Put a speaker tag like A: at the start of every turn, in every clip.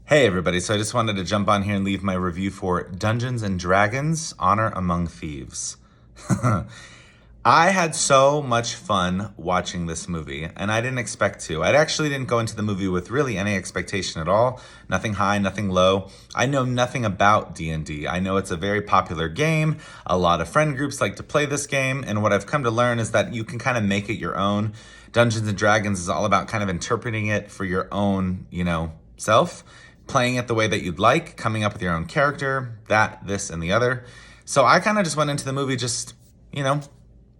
A: Hey everybody, so I just wanted to jump on here and leave my review for Dungeons and Dragons: Honor Among Thieves. I had so much fun watching this movie, and I didn't expect to. I actually didn't go into the movie with really any expectation at all. Nothing high, nothing low. I know nothing about D&D. I know it's a very popular game. A lot of friend groups like to play this game, and what I've come to learn is that you can kind of make it your own. Dungeons and Dragons is all about kind of interpreting it for your own, self, playing it the way that you'd like, coming up with your own character, that, this, and the other. So I kind of just went into the movie just,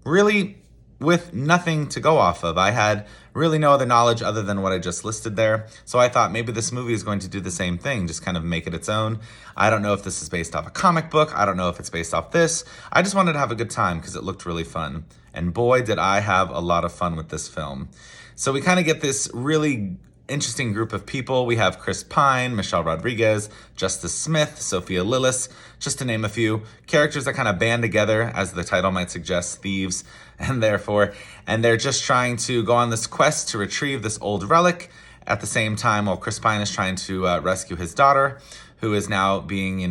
A: really with nothing to go off of. I had really no other knowledge other than what I just listed there. So I thought maybe this movie is going to do the same thing, just kind of make it its own. I don't know if this is based off a comic book. I don't know if it's based off this. I just wanted to have a good time because it looked really fun. And boy, did I have a lot of fun with this film. So we kind of get this really interesting group of people. We have Chris Pine, Michelle Rodriguez, Justice Smith, Sophia Lillis, just to name a few. Characters that kind of band together, as the title might suggest, thieves, and they're just trying to go on this quest to retrieve this old relic at the same time while Chris Pine is trying to rescue his daughter, who is now being,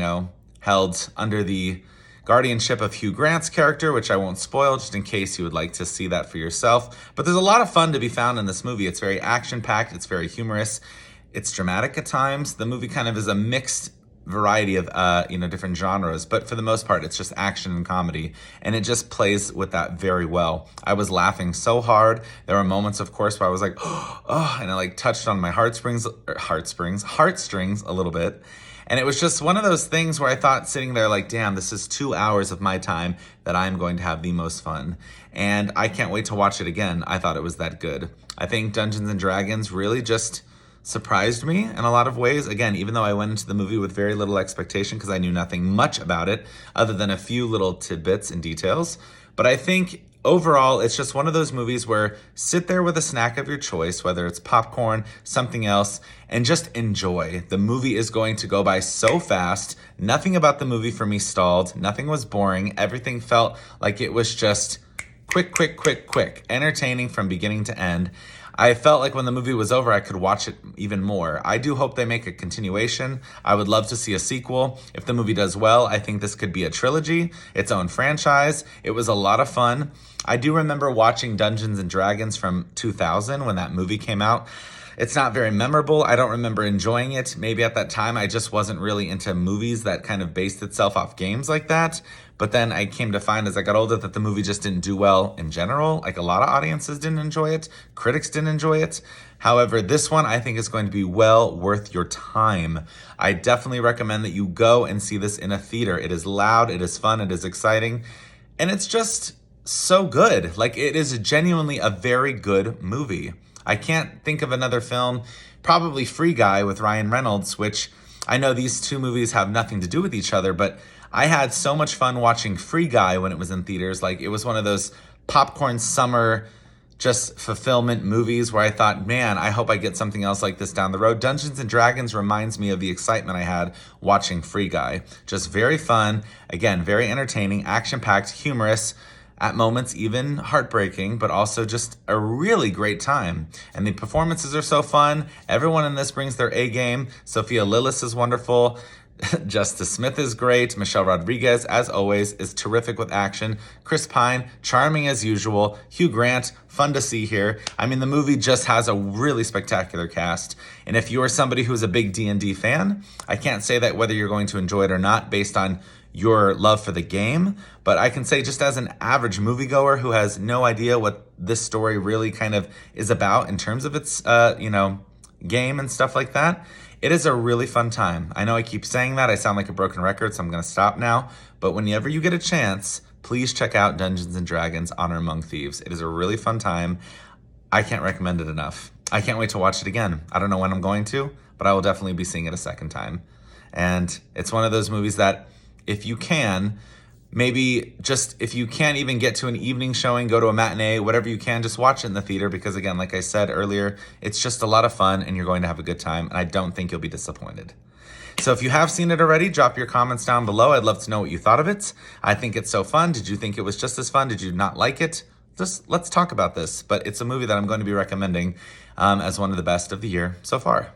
A: held under the guardianship of Hugh Grant's character, which I won't spoil just in case you would like to see that for yourself. But there's a lot of fun to be found in this movie. It's very action-packed. It's very humorous. It's dramatic at times. The movie kind of is a mixed variety of, different genres. But for the most part, it's just action and comedy. And it just plays with that very well. I was laughing so hard. There were moments, of course, where I was like, oh, and it touched on my heartstrings a little bit. And it was just one of those things where I thought sitting there damn, this is 2 hours of my time that I'm going to have the most fun. And I can't wait to watch it again. I thought it was that good. I think Dungeons and Dragons really just surprised me in a lot of ways. Again, even though I went into the movie with very little expectation because I knew nothing much about it other than a few little tidbits and details. But I think overall, it's just one of those movies where sit there with a snack of your choice, whether it's popcorn, something else, and just enjoy. The movie is going to go by so fast. Nothing about the movie for me stalled. Nothing was boring. Everything felt like it was just quick, entertaining from beginning to end. I felt like when the movie was over, I could watch it even more. I do hope they make a continuation. I would love to see a sequel. If the movie does well, I think this could be a trilogy, its own franchise. It was a lot of fun. I do remember watching Dungeons and Dragons from 2000 when that movie came out. It's not very memorable. I don't remember enjoying it. Maybe at that time I just wasn't really into movies that kind of based itself off games like that. But then I came to find as I got older that the movie just didn't do well in general. A lot of audiences didn't enjoy it. Critics didn't enjoy it. However, this one I think is going to be well worth your time. I definitely recommend that you go and see this in a theater. It is loud, it is fun, it is exciting, and it's just so good. It is genuinely a very good movie. I can't think of another film, probably Free Guy with Ryan Reynolds, which I know these two movies have nothing to do with each other, but I had so much fun watching Free Guy when it was in theaters. It was one of those popcorn summer just fulfillment movies where I thought, man, I hope I get something else like this down the road. Dungeons and Dragons reminds me of the excitement I had watching Free Guy. Just very fun, again, very entertaining, action-packed, humorous, at moments even heartbreaking, but also just a really great time. And the performances are so fun. Everyone in this brings their A game. Sophia Lillis is wonderful. Justice Smith is great. Michelle Rodriguez, as always, is terrific with action. Chris Pine, charming as usual. Hugh Grant, fun to see here. I mean, the movie just has a really spectacular cast. And if you are somebody who's a big D&D fan, I can't say that whether you're going to enjoy it or not based on your love for the game, but I can say just as an average moviegoer who has no idea what this story really kind of is about in terms of its, game and stuff like that, it is a really fun time. I know I keep saying that. I sound like a broken record, so I'm going to stop now. But whenever you get a chance, please check out Dungeons and Dragons: Honor Among Thieves. It is a really fun time. I can't recommend it enough. I can't wait to watch it again. I don't know when I'm going to, but I will definitely be seeing it a second time. And it's one of those movies that if you can, maybe just if you can't even get to an evening showing, go to a matinee, whatever you can, just watch it in the theater because, again, like I said earlier, it's just a lot of fun and you're going to have a good time, and I don't think you'll be disappointed. So if you have seen it already, drop your comments down below. I'd love to know what you thought of it. I think it's so fun. Did you think it was just as fun? Did you not like it? Just let's talk about this. But it's a movie that I'm going to be recommending as one of the best of the year so far.